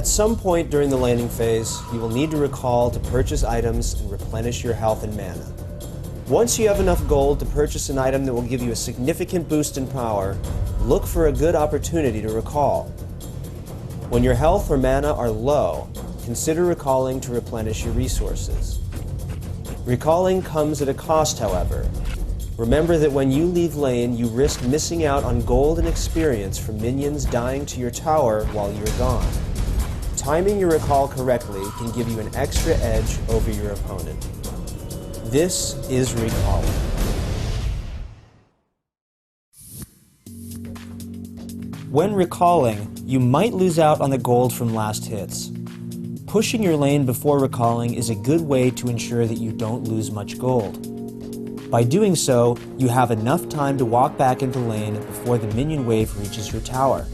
At some point during the laning phase, you will need to recall to purchase items and replenish your health and mana. Once you have enough gold to purchase an item that will give you a significant boost in power, look for a good opportunity to recall. When your health or mana are low, consider recalling to replenish your resources. Recalling comes at a cost, however. Remember that when you leave lane, you risk missing out on gold and experience from minions dying to your tower while you're gone. Timing your recall correctly can give you an extra edge over your opponent. This is recalling. When recalling, you might lose out on the gold from last hits. Pushing your lane before recalling is a good way to ensure that you don't lose much gold. By doing so, you have enough time to walk back into lane before the minion wave reaches your tower.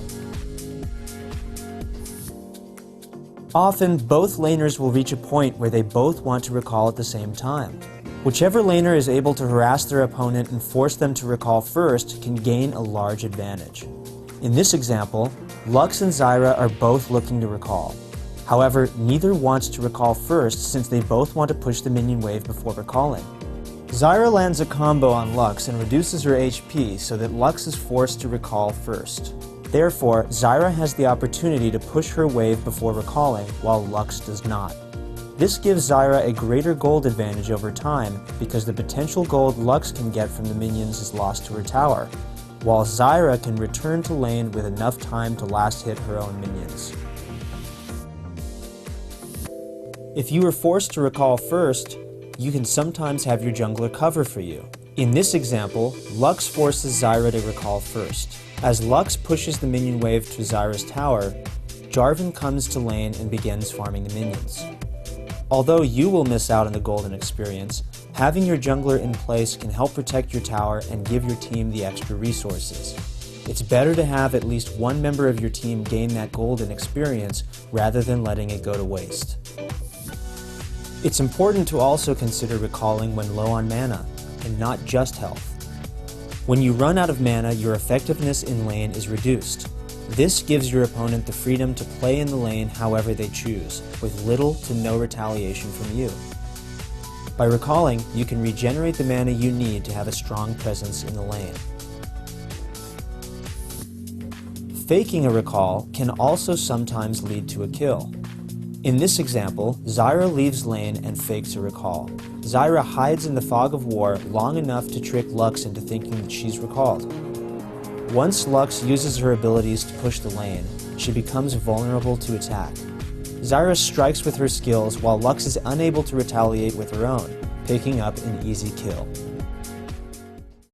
Often, both laners will reach a point where they both want to recall at the same time. Whichever laner is able to harass their opponent and force them to recall first can gain a large advantage. In this example, Lux and Zyra are both looking to recall. However, neither wants to recall first since they both want to push the minion wave before recalling. Zyra lands a combo on Lux and reduces her HP so that Lux is forced to recall first. Therefore, Zyra has the opportunity to push her wave before recalling, while Lux does not. This gives Zyra a greater gold advantage over time because the potential gold Lux can get from the minions is lost to her tower, while Zyra can return to lane with enough time to last hit her own minions. If you are forced to recall first, you can sometimes have your jungler cover for you. In this example, Lux forces Zyra to recall first. As Lux pushes the minion wave to Zyra's tower, Jarvan comes to lane and begins farming the minions. Although you will miss out on the golden experience, having your jungler in place can help protect your tower and give your team the extra resources. It's better to have at least one member of your team gain that golden experience rather than letting it go to waste. It's important to also consider recalling when low on mana, and not just health. When you run out of mana, your effectiveness in lane is reduced. This gives your opponent the freedom to play in the lane however they choose, with little to no retaliation from you. By recalling, you can regenerate the mana you need to have a strong presence in the lane. Faking a recall can also sometimes lead to a kill. In this example, Zyra leaves lane and fakes a recall. Zyra hides in the fog of war long enough to trick Lux into thinking that she's recalled. Once Lux uses her abilities to push the lane, she becomes vulnerable to attack. Zyra strikes with her skills while Lux is unable to retaliate with her own, picking up an easy kill.